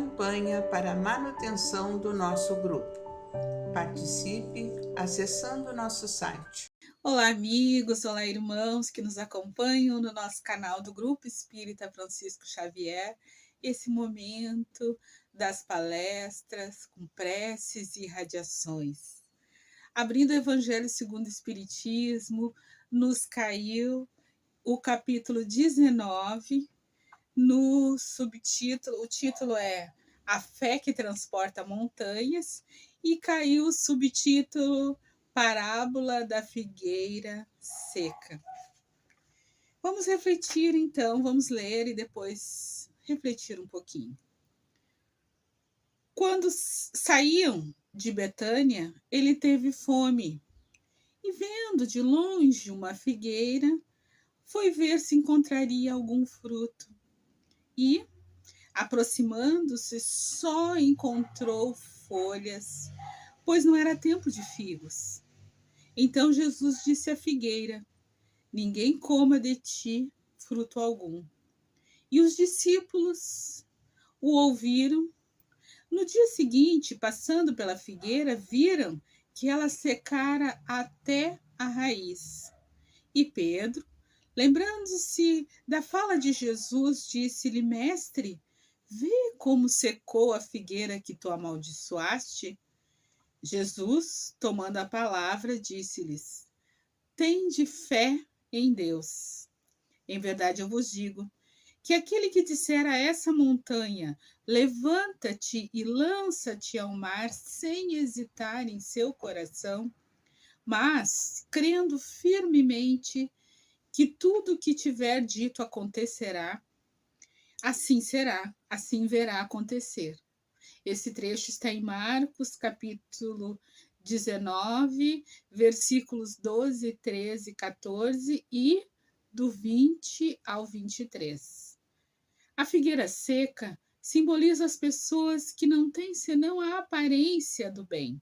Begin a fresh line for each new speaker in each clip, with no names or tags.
campanha para a manutenção do nosso grupo. Participe acessando o nosso site.
Olá, amigos, olá, irmãos que nos acompanham no nosso canal do Grupo Espírita Francisco Xavier. Esse momento das palestras com preces e radiações. Abrindo o Evangelho segundo o Espiritismo, nos caiu o capítulo 19, no subtítulo, o título é A Fé que Transporta Montanhas, e caiu o subtítulo Parábola da Figueira Seca. Vamos refletir então, vamos ler e depois refletir um pouquinho. Quando saíam de Betânia, ele teve fome e, vendo de longe uma figueira, foi ver se encontraria algum fruto. E, aproximando-se, só encontrou folhas, pois não era tempo de figos. Então Jesus disse à figueira: ninguém coma de ti fruto algum. E os discípulos o ouviram. No dia seguinte, passando pela figueira, viram que ela secara até a raiz. E Pedro, lembrando-se da fala de Jesus, disse-lhe: Mestre, vê como secou a figueira que tu amaldiçoaste? Jesus, tomando a palavra, disse-lhes: Tende fé em Deus. Em verdade eu vos digo que aquele que disser a essa montanha: levanta-te e lança-te ao mar, sem hesitar em seu coração, mas crendo firmemente que tudo o que tiver dito acontecerá, assim será, assim verá acontecer. Esse trecho está em Marcos, capítulo 19, versículos 12, 13, 14 e do 20 ao 23. A figueira seca simboliza as pessoas que não têm senão a aparência do bem,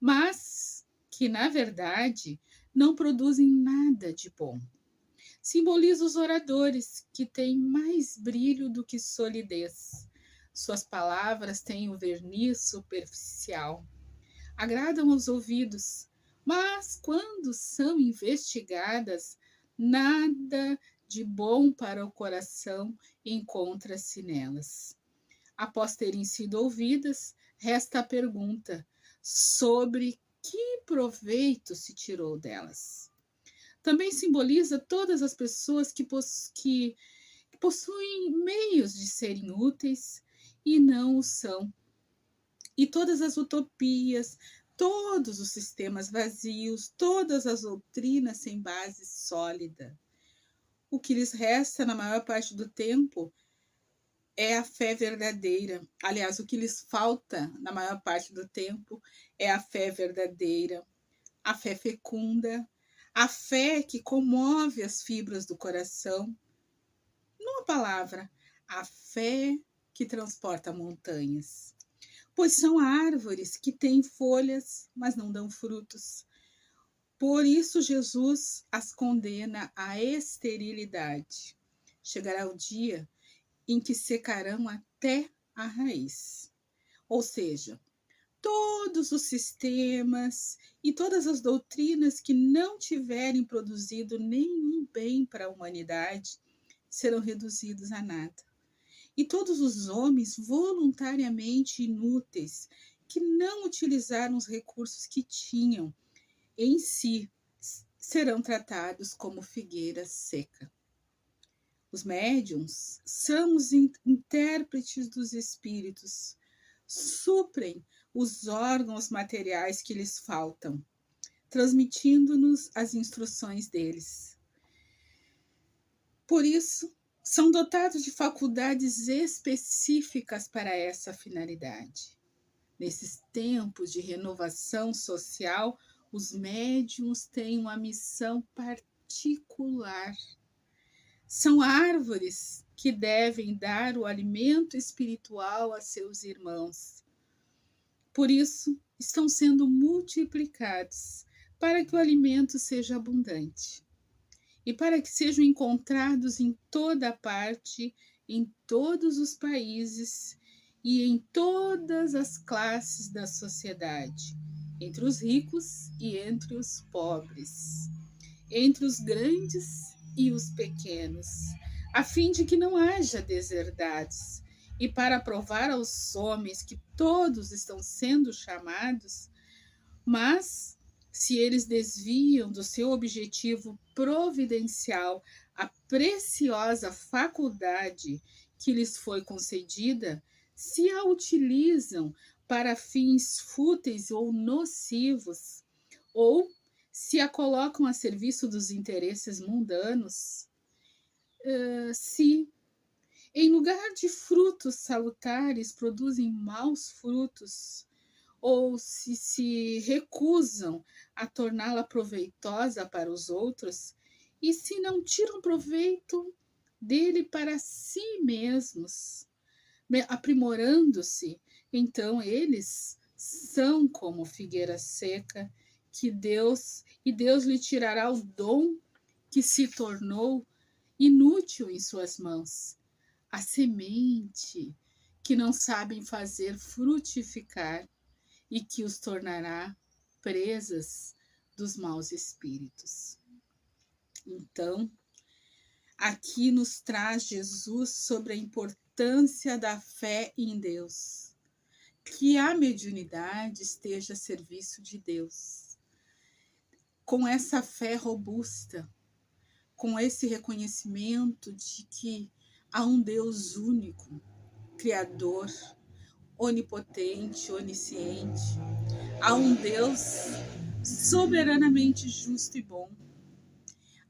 mas que, na verdade, não produzem nada de bom. Simboliza os oradores, que têm mais brilho do que solidez. Suas palavras têm um verniz superficial. Agradam aos ouvidos, mas quando são investigadas, nada de bom para o coração encontra-se nelas. Após terem sido ouvidas, resta a pergunta: sobre que proveito se tirou delas? Também simboliza todas as pessoas que possuem meios de serem úteis e não o são. E todas as utopias, todos os sistemas vazios, todas as doutrinas sem base sólida. O que lhes resta, na maior parte do tempo, é a fé verdadeira. Aliás, o que lhes falta, na maior parte do tempo, é a fé verdadeira, a fé fecunda, a fé que comove as fibras do coração. Numa palavra, a fé que transporta montanhas. Pois são árvores que têm folhas, mas não dão frutos. Por isso Jesus as condena à esterilidade. Chegará o dia em que secarão até a raiz. Ou seja, todos os sistemas e todas as doutrinas que não tiverem produzido nenhum bem para a humanidade serão reduzidos a nada. E todos os homens voluntariamente inúteis, que não utilizaram os recursos que tinham em si, serão tratados como figueira seca. Os médiuns são os intérpretes dos espíritos, suprem os órgãos materiais que lhes faltam, transmitindo-nos as instruções deles. Por isso, são dotados de faculdades específicas para essa finalidade. Nesses tempos de renovação social, os médiuns têm uma missão particular. São árvores que devem dar o alimento espiritual a seus irmãos. Por isso, estão sendo multiplicados para que o alimento seja abundante e para que sejam encontrados em toda parte, em todos os países e em todas as classes da sociedade, entre os ricos e entre os pobres, entre os grandes e os pequenos, a fim de que não haja deserdades, e para provar aos homens que todos estão sendo chamados, mas se eles desviam do seu objetivo providencial a preciosa faculdade que lhes foi concedida, se a utilizam para fins fúteis ou nocivos, ou se a colocam a serviço dos interesses mundanos, se em lugar de frutos salutares produzem maus frutos, ou se recusam a torná-la proveitosa para os outros, e se não tiram proveito dele para si mesmos, aprimorando-se, então eles são como figueira seca, que Deus lhe tirará o dom que se tornou inútil em suas mãos, a semente que não sabem fazer frutificar e que os tornará presas dos maus espíritos. Então, aqui nos traz Jesus sobre a importância da fé em Deus, que a mediunidade esteja a serviço de Deus. Com essa fé robusta, com esse reconhecimento de que há um Deus único, Criador, onipotente, onisciente, há um Deus soberanamente justo e bom,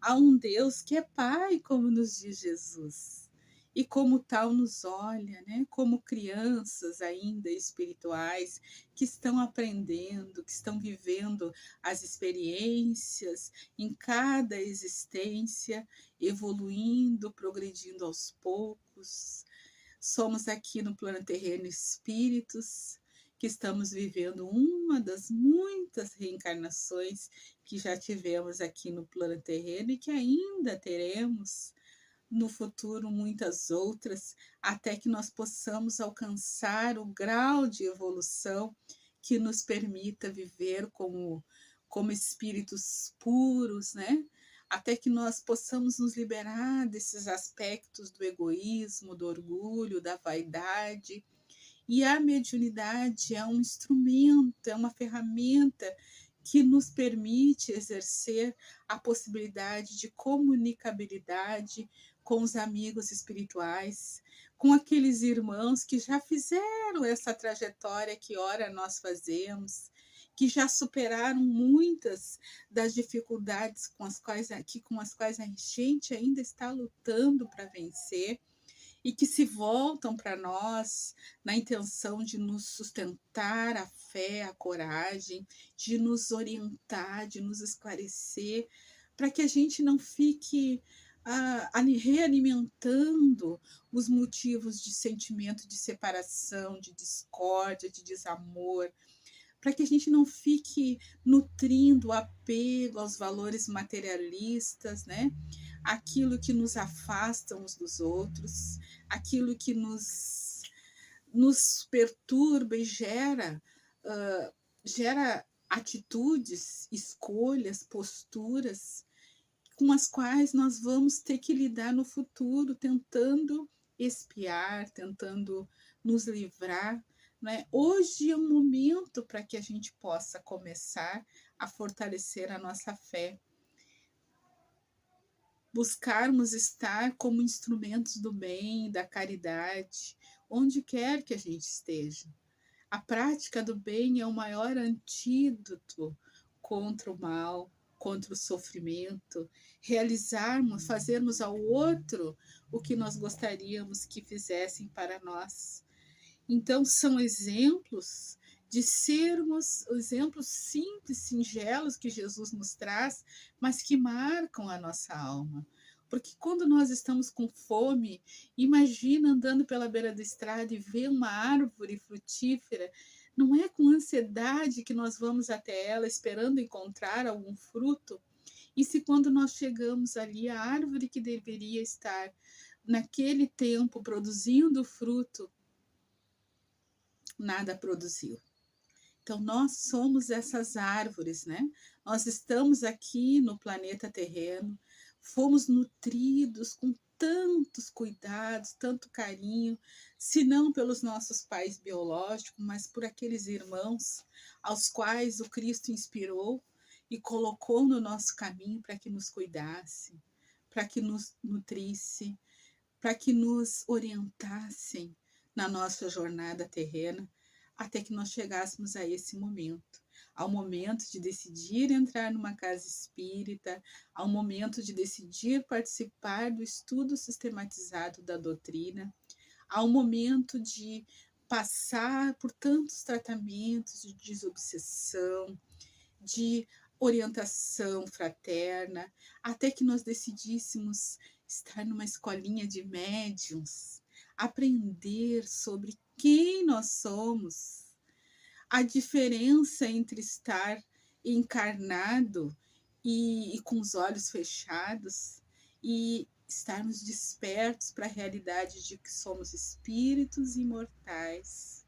há um Deus que é Pai, como nos diz Jesus, e como tal nos olha, né? Como crianças ainda espirituais que estão aprendendo, que estão vivendo as experiências em cada existência, evoluindo, progredindo aos poucos. Somos aqui no plano terreno espíritos que estamos vivendo uma das muitas reencarnações que já tivemos aqui no plano terreno e que ainda teremos no futuro muitas outras, até que nós possamos alcançar o grau de evolução que nos permita viver como espíritos puros, né? Até que nós possamos nos liberar desses aspectos do egoísmo, do orgulho, da vaidade. E a mediunidade é um instrumento, é uma ferramenta que nos permite exercer a possibilidade de comunicabilidade com os amigos espirituais, com aqueles irmãos que já fizeram essa trajetória que ora nós fazemos, que já superaram muitas das dificuldades com as quais a gente ainda está lutando para vencer, e que se voltam para nós na intenção de nos sustentar a fé, a coragem, de nos orientar, de nos esclarecer, para que a gente não fique realimentando os motivos de sentimento de separação, de discórdia, de desamor, para que a gente não fique nutrindo apego aos valores materialistas, né? Aquilo que nos afasta uns dos outros, aquilo que nos perturba e gera atitudes, escolhas, posturas com as quais nós vamos ter que lidar no futuro, tentando espiar, tentando nos livrar. Né? Hoje é um momento para que a gente possa começar a fortalecer a nossa fé, buscarmos estar como instrumentos do bem, da caridade, onde quer que a gente esteja. A prática do bem é o maior antídoto contra o mal, contra o sofrimento, fazermos ao outro o que nós gostaríamos que fizessem para nós. Então, são exemplos de sermos exemplos simples, singelos que Jesus nos traz, mas que marcam a nossa alma. Porque quando nós estamos com fome, imagina andando pela beira da estrada e ver uma árvore frutífera, não é com ansiedade que nós vamos até ela esperando encontrar algum fruto? E se quando nós chegamos ali, a árvore que deveria estar naquele tempo produzindo fruto, nada produziu. Então, nós somos essas árvores, né? Nós estamos aqui no planeta terreno, fomos nutridos com tantos cuidados, tanto carinho, se não pelos nossos pais biológicos, mas por aqueles irmãos aos quais o Cristo inspirou e colocou no nosso caminho para que nos cuidasse, para que nos nutrisse, para que nos orientassem na nossa jornada terrena, até que nós chegássemos a esse momento, ao momento de decidir entrar numa casa espírita, ao momento de decidir participar do estudo sistematizado da doutrina, ao momento de passar por tantos tratamentos de desobsessão, de orientação fraterna, até que nós decidíssemos estar numa escolinha de médiuns, aprender sobre quem nós somos, a diferença entre estar encarnado e com os olhos fechados e estarmos despertos para a realidade de que somos espíritos imortais,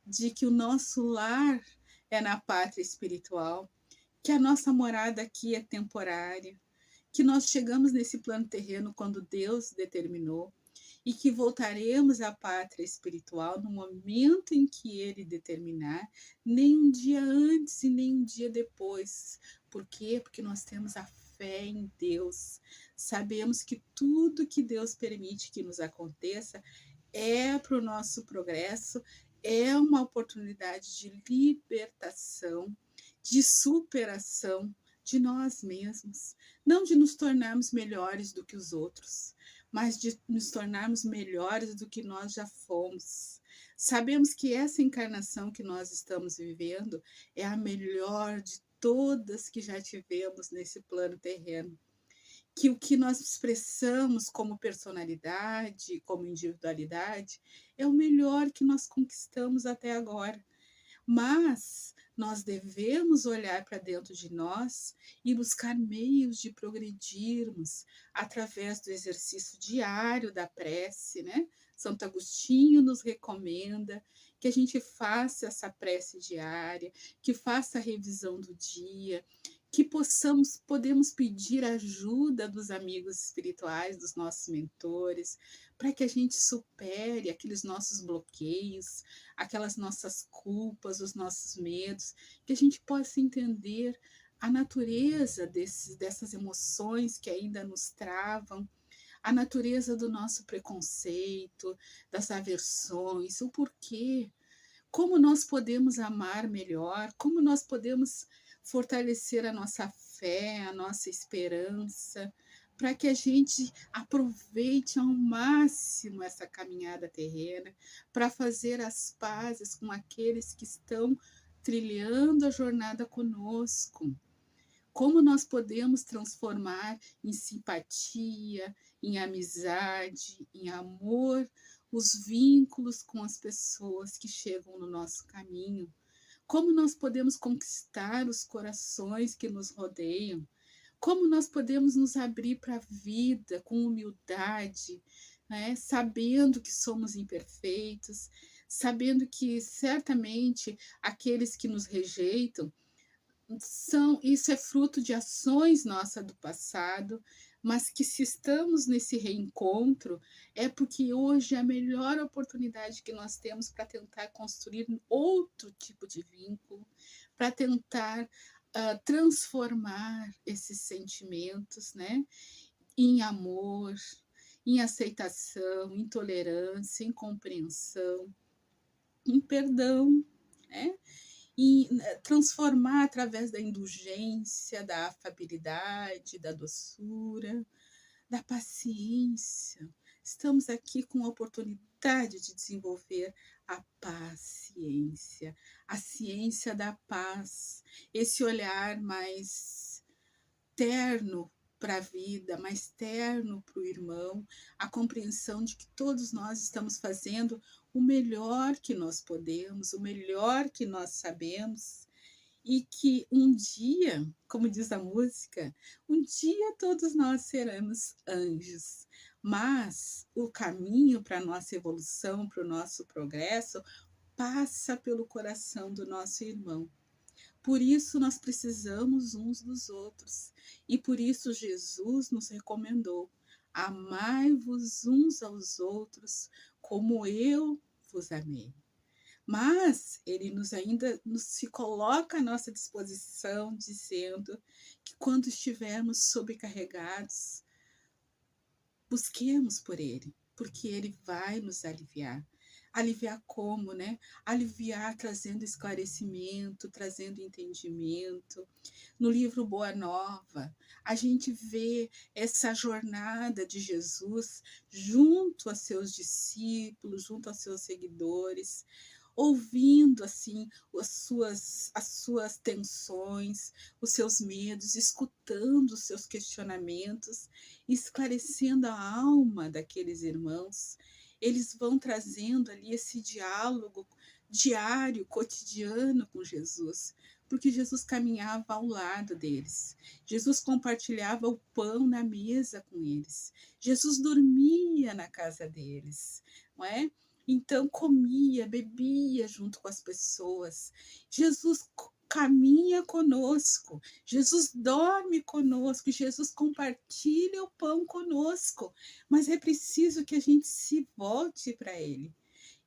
de que o nosso lar é na pátria espiritual, que a nossa morada aqui é temporária, que nós chegamos nesse plano terreno quando Deus determinou e que voltaremos à pátria espiritual no momento em que Ele determinar, nem um dia antes e nem um dia depois. Por quê? Porque nós temos a fé em Deus. Sabemos que tudo que Deus permite que nos aconteça é para o nosso progresso, é uma oportunidade de libertação, de superação de nós mesmos, não de nos tornarmos melhores do que os outros, mas de nos tornarmos melhores do que nós já fomos. Sabemos que essa encarnação que nós estamos vivendo é a melhor de todas que já tivemos nesse plano terreno. Que o que nós expressamos como personalidade, como individualidade, é o melhor que nós conquistamos até agora. Mas nós devemos olhar para dentro de nós e buscar meios de progredirmos através do exercício diário da prece, né? Santo Agostinho nos recomenda que a gente faça essa prece diária, que faça a revisão do dia, que podemos pedir ajuda dos amigos espirituais, dos nossos mentores, para que a gente supere aqueles nossos bloqueios, aquelas nossas culpas, os nossos medos, que a gente possa entender a natureza dessas emoções que ainda nos travam, a natureza do nosso preconceito, das aversões, o porquê, como nós podemos amar melhor, como nós podemos fortalecer a nossa fé, a nossa esperança, para que a gente aproveite ao máximo essa caminhada terrena, para fazer as pazes com aqueles que estão trilhando a jornada conosco. Como nós podemos transformar em simpatia, em amizade, em amor, os vínculos com as pessoas que chegam no nosso caminho. Como nós podemos conquistar os corações que nos rodeiam. Como nós podemos nos abrir para a vida com humildade, né? Sabendo que somos imperfeitos, sabendo que certamente aqueles que nos rejeitam isso é fruto de ações nossas do passado, mas que se estamos nesse reencontro, é porque hoje é a melhor oportunidade que nós temos para tentar construir outro tipo de vínculo, para tentar transformar esses sentimentos, né, em amor, em aceitação, em tolerância, em compreensão, em perdão, né? E transformar através da indulgência, da afabilidade, da doçura, da paciência. Estamos aqui com a oportunidade de desenvolver a paciência, a ciência da paz, esse olhar mais terno para a vida, mais terno para o irmão, a compreensão de que todos nós estamos fazendo o melhor que nós podemos, o melhor que nós sabemos, e que um dia, como diz a música, um dia todos nós seremos anjos, mas o caminho para a nossa evolução, para o nosso progresso, passa pelo coração do nosso irmão. Por isso nós precisamos uns dos outros. E por isso Jesus nos recomendou: amai-vos uns aos outros como eu vos amei. Mas ele nos se coloca à nossa disposição, dizendo que quando estivermos sobrecarregados, busquemos por ele, porque ele vai nos aliviar. Aliviar como, né? Aliviar trazendo esclarecimento, trazendo entendimento. No livro Boa Nova, a gente vê essa jornada de Jesus junto a seus discípulos, junto aos seus seguidores, ouvindo assim as suas tensões, os seus medos, escutando os seus questionamentos, esclarecendo a alma daqueles irmãos. Eles vão trazendo ali esse diálogo diário, cotidiano com Jesus, porque Jesus caminhava ao lado deles. Jesus compartilhava o pão na mesa com eles. Jesus dormia na casa deles, não é? Então comia, bebia junto com as pessoas. Jesus caminha conosco, Jesus dorme conosco, Jesus compartilha o pão conosco, mas é preciso que a gente se volte para Ele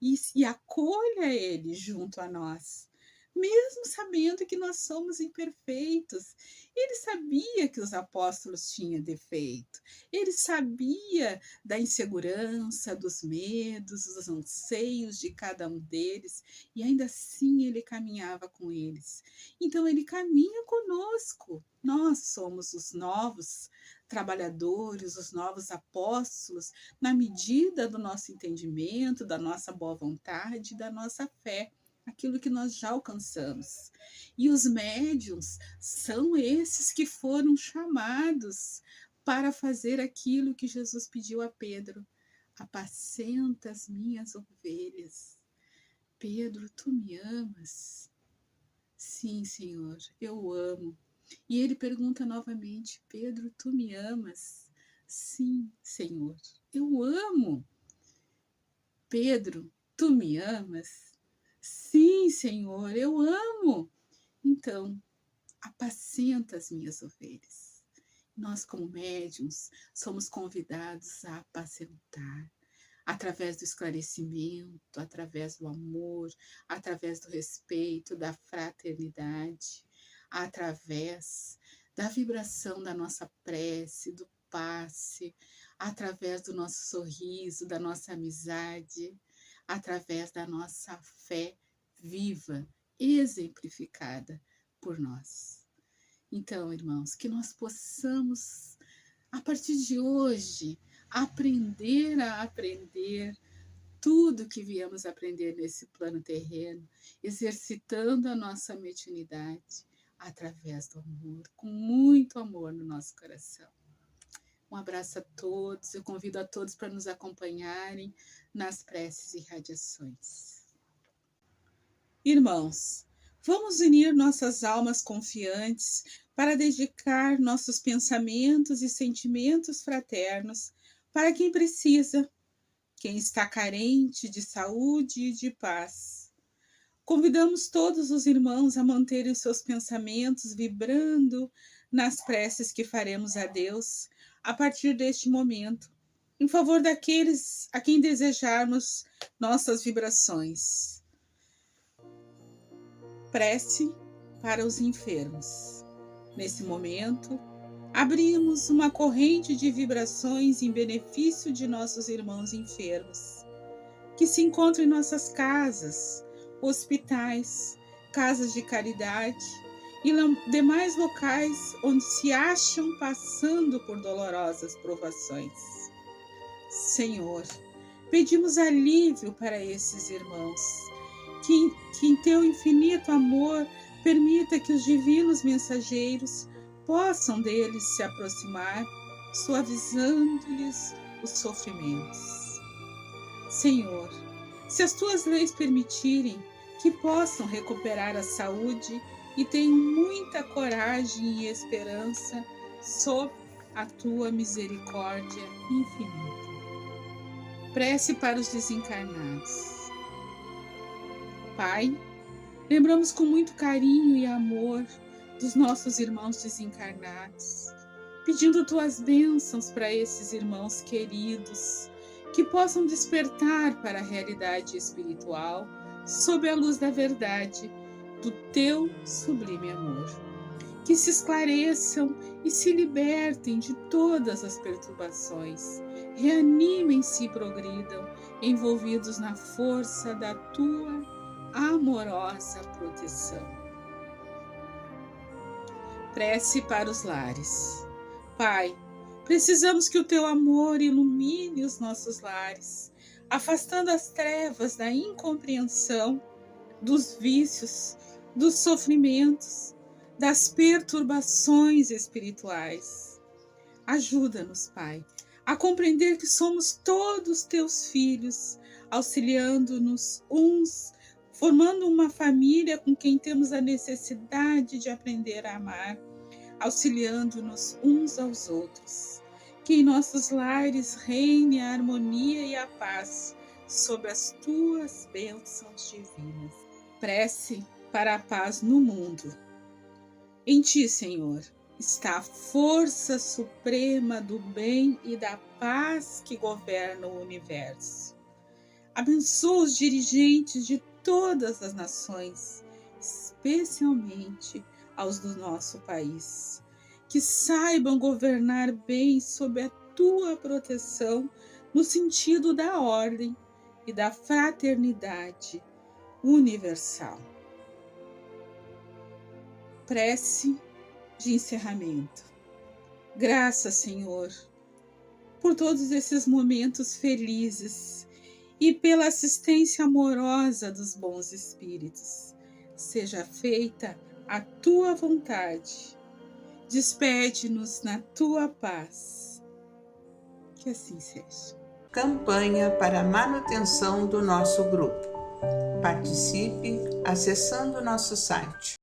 e acolha Ele junto a nós, mesmo sabendo que nós somos imperfeitos. Ele sabia que os apóstolos tinham defeito, ele sabia da insegurança, dos medos, dos anseios de cada um deles, e ainda assim ele caminhava com eles. Então ele caminha conosco. Nós somos os novos trabalhadores, os novos apóstolos, na medida do nosso entendimento, da nossa boa vontade, da nossa fé, aquilo que nós já alcançamos. E os médiuns são esses que foram chamados para fazer aquilo que Jesus pediu a Pedro: apacenta as minhas ovelhas. Pedro, tu me amas? Sim, Senhor, eu amo. E ele pergunta novamente: Pedro, tu me amas? Sim, Senhor, eu amo. Pedro, tu me amas? Sim, Senhor, eu amo. Então, apacenta as minhas ovelhas. Nós, como médiuns, somos convidados a apacentar, através do esclarecimento, através do amor, através do respeito, da fraternidade, através da vibração da nossa prece, do passe, através do nosso sorriso, da nossa amizade, através da nossa fé viva, exemplificada por nós. Então, irmãos, que nós possamos, a partir de hoje, aprender a aprender tudo que viemos aprender nesse plano terreno, exercitando a nossa mediunidade através do amor, com muito amor no nosso coração. Um abraço a todos, eu convido a todos para nos acompanharem nas preces e radiações. Irmãos, vamos unir nossas almas confiantes para dedicar nossos pensamentos e sentimentos fraternos para quem precisa, quem está carente de saúde e de paz. Convidamos todos os irmãos a manterem os seus pensamentos vibrando nas preces que faremos a Deus a partir deste momento, em favor daqueles a quem desejarmos nossas vibrações. Prece para os enfermos. Nesse momento, abrimos uma corrente de vibrações em benefício de nossos irmãos enfermos, que se encontram em nossas casas, hospitais, casas de caridade e demais locais onde se acham passando por dolorosas provações. Senhor, pedimos alívio para esses irmãos, que em teu infinito amor permita que os divinos mensageiros possam deles se aproximar, suavizando-lhes os sofrimentos. Senhor, se as tuas leis permitirem, que possam recuperar a saúde e tenham muita coragem e esperança sob a tua misericórdia infinita. Prece para os desencarnados. Pai, lembramos com muito carinho e amor dos nossos irmãos desencarnados, pedindo tuas bênçãos para esses irmãos queridos, que possam despertar para a realidade espiritual sob a luz da verdade do teu sublime amor. Que se esclareçam e se libertem de todas as perturbações, reanimem-se e progridam, envolvidos na força da tua amorosa proteção. Prece para os lares. Pai, precisamos que o teu amor ilumine os nossos lares, afastando as trevas da incompreensão, dos vícios, dos sofrimentos, das perturbações espirituais. Ajuda-nos, Pai, a compreender que somos todos teus filhos, auxiliando-nos uns, formando uma família com quem temos a necessidade de aprender a amar, auxiliando-nos uns aos outros. Que em nossos lares reine a harmonia e a paz, sob as tuas bênçãos divinas. Prece para a paz no mundo. Em ti, Senhor, está a força suprema do bem e da paz que governa o universo. Abençoa os dirigentes de todas as nações, especialmente aos do nosso país, que saibam governar bem sob a tua proteção, no sentido da ordem e da fraternidade universal. Prece de encerramento. Graças, Senhor, por todos esses momentos felizes e pela assistência amorosa dos bons espíritos. Seja feita a tua vontade. Despede-nos na tua paz. Que assim seja.
Campanha para a manutenção do nosso grupo. Participe acessando nosso site